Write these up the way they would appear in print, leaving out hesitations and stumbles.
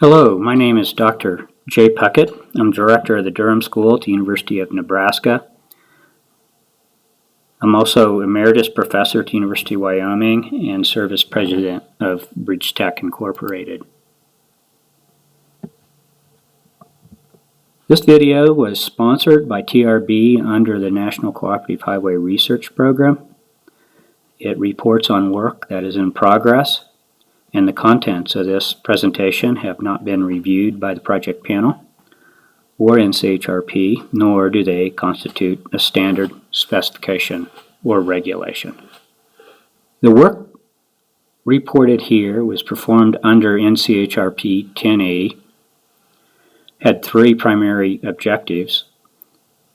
Hello, my name is Dr. Jay Puckett. I'm director of the Durham School at the University of Nebraska. I'm also emeritus professor at the University of Wyoming and serve as president of Bridge Tech Incorporated. This video was sponsored by TRB under the National Cooperative Highway Research Program. It reports on work that is in progress, and the contents of this presentation have not been reviewed by the project panel or NCHRP, nor do they constitute a standard specification or regulation. The work reported here was performed under NCHRP 10A, had three primary objectives.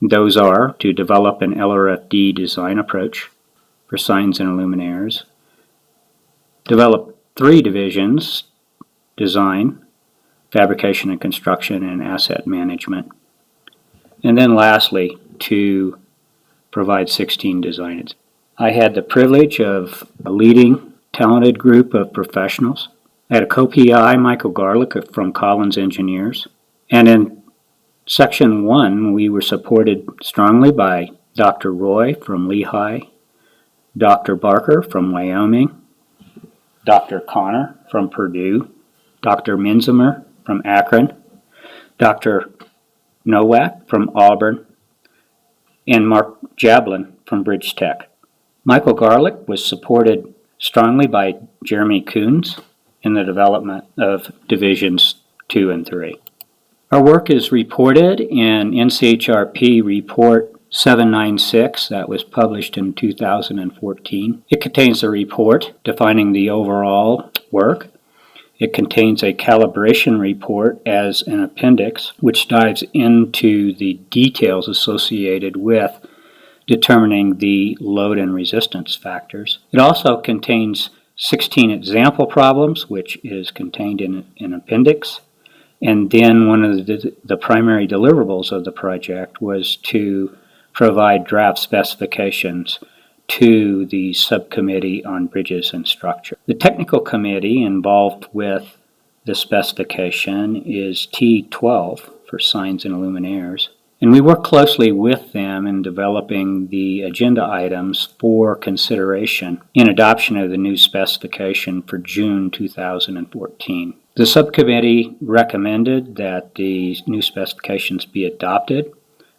Those are to develop an LRFD design approach for signs and luminaires, develop three divisions: design, fabrication and construction, and asset management. And then lastly, to provide 16 designs. I had the privilege of leading talented group of professionals. I had a co-PI, Michael Garlick from Collins Engineers. And in section 1, we were supported strongly by Dr. Roy from Lehigh, Dr. Barker from Wyoming, Dr. Connor from Purdue, Dr. Minzemer from Akron, Dr. Nowak from Auburn, and Mark Jablin from Bridge Tech. Michael Garlick was supported strongly by Jeremy Coons in the development of Divisions 2 and 3. Our work is reported in NCHRP Report 796 that was published in 2014. It contains a report defining the overall work. It contains a calibration report as an appendix, which dives into the details associated with determining the load and resistance factors. It also contains 16 example problems, which is contained in an appendix. And then one of the primary deliverables of the project was to provide draft specifications to the subcommittee on bridges and structure. The technical committee involved with the specification is T12 for signs and luminaires, and we work closely with them in developing the agenda items for consideration in adoption of the new specification for June 2014. The subcommittee recommended that the new specifications be adopted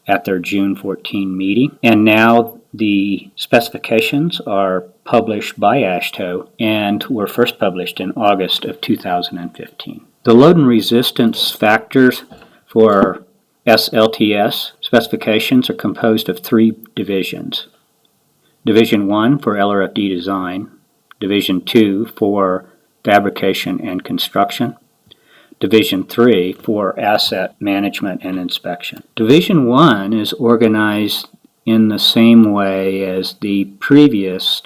at their June 14 meeting, and now the specifications are published by AASHTO and were first published in August of 2015. The load and resistance factors for SLTS specifications are composed of three divisions. Division 1 for LRFD design, Division 2 for fabrication and construction, Division 3 for asset management and inspection. Division 1 is organized in the same way as the previous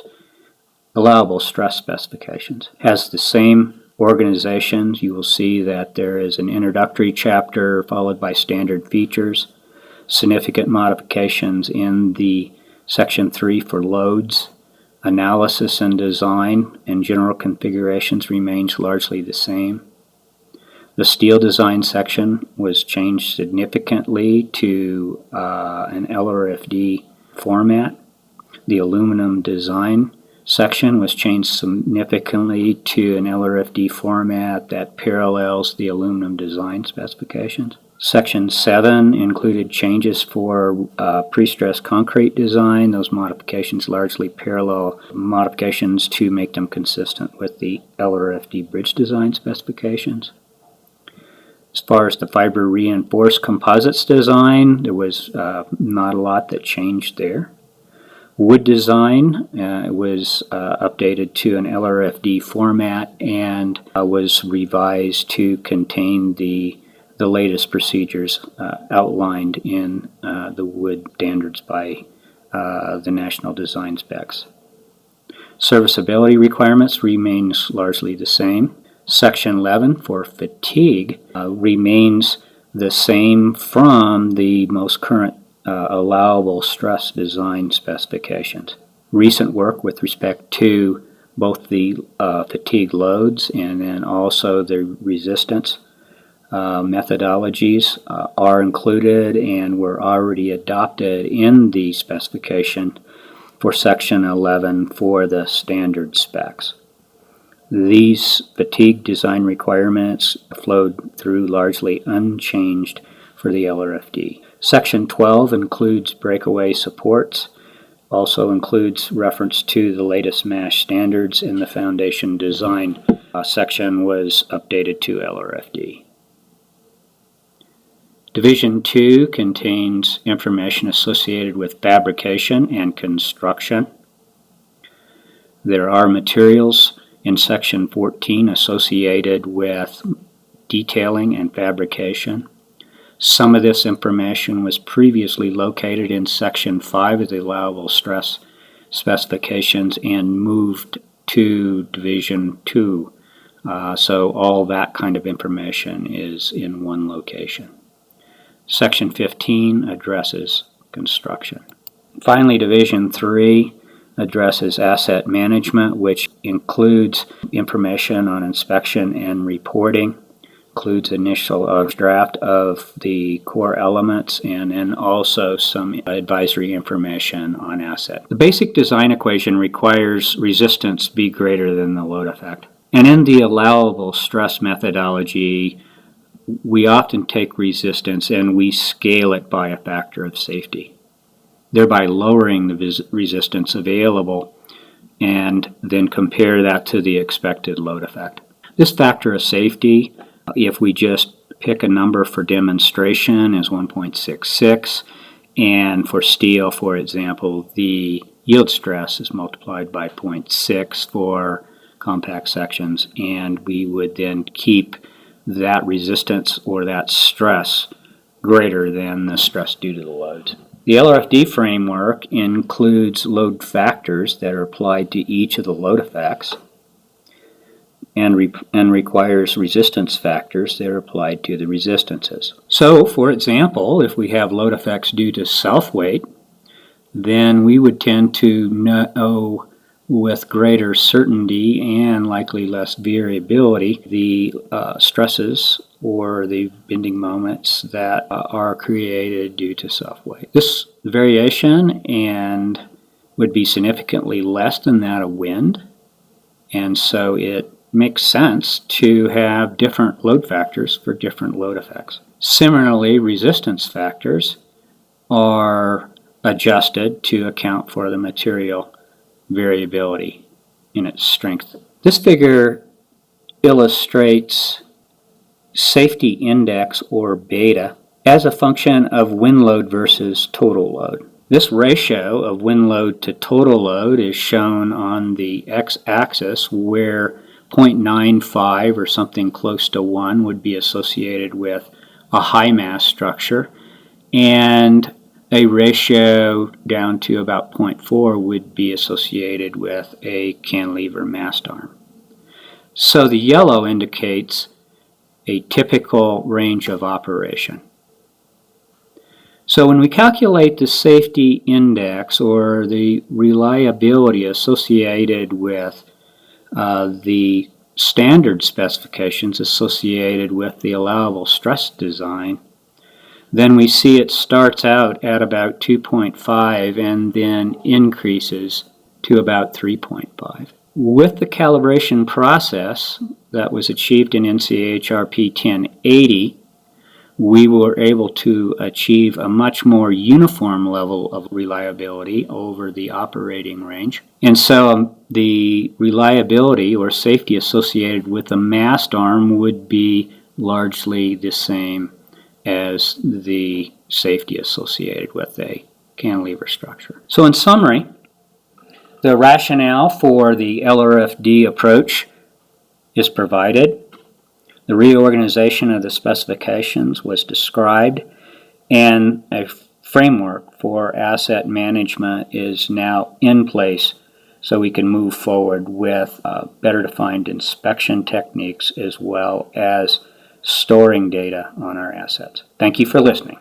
allowable stress specifications. It has the same organizations. You will see that there is an introductory chapter followed by standard features, significant modifications in the Section 3 for loads, analysis and design, and general configurations remains largely the same. The steel design section was changed significantly to an LRFD format. The aluminum design section was changed significantly to an LRFD format that parallels the aluminum design specifications. Section 7 included changes for pre-stressed concrete design. Those modifications largely parallel modifications to make them consistent with the LRFD bridge design specifications. As far as the fiber reinforced composites design, there was not a lot that changed there. Wood design was updated to an LRFD format and was revised to contain the latest procedures outlined in the wood standards by the National Design Specs. Serviceability requirements remains largely the same. Section 11 for fatigue remains the same from the most current allowable stress design specifications. Recent work with respect to both the fatigue loads and then also the resistance methodologies are included and were already adopted in the specification for Section 11 for the standard specs. These fatigue design requirements flowed through largely unchanged for the LRFD. Section 12 includes breakaway supports, also includes reference to the latest MASH standards, and the foundation design section was updated to LRFD. Division 2 contains information associated with fabrication and construction. There are materials in Section 14 associated with detailing and fabrication. Some of this information was previously located in Section 5 of the allowable stress specifications and moved to Division 2. So all that kind of information is in one location. Section 15 addresses construction. Finally, Division 3 addresses asset management, which includes information on inspection and reporting, includes initial draft of the core elements, and then also some advisory information on asset. The basic design equation requires resistance be greater than the load effect. And in the allowable stress methodology, we often take resistance and we scale it by a factor of safety, thereby lowering the resistance available, and then compare that to the expected load effect. This factor of safety, if we just pick a number for demonstration, is 1.66, and for steel, for example, the yield stress is multiplied by 0.6 for compact sections, and we would then keep that resistance or that stress greater than the stress due to the loads. The LRFD framework includes load factors that are applied to each of the load effects and requires resistance factors that are applied to the resistances. So, for example, if we have load effects due to self-weight, then we would tend to know with greater certainty and likely less variability the stresses or the bending moments that are created due to self-weight. This variation would be significantly less than that of wind, and so it makes sense to have different load factors for different load effects. Similarly, resistance factors are adjusted to account for the material variability in its strength. This figure illustrates safety index, or beta, as a function of wind load versus total load. This ratio of wind load to total load is shown on the x-axis, where 0.95 or something close to 1 would be associated with a high mass structure, and a ratio down to about 0.4 would be associated with a cantilever mast arm. So the yellow indicates a typical range of operation. So when we calculate the safety index, or the reliability associated with the standard specifications associated with the allowable stress design, then we see it starts out at about 2.5 and then increases to about 3.5. With the calibration process that was achieved in NCHRP 1080, we were able to achieve a much more uniform level of reliability over the operating range. And so the reliability or safety associated with the mast arm would be largely the same as the safety associated with a cantilever structure. So in summary, the rationale for the LRFD approach is provided. The reorganization of the specifications was described, and a framework for asset management is now in place so we can move forward with better defined inspection techniques as well as storing data on our assets. Thank you for listening.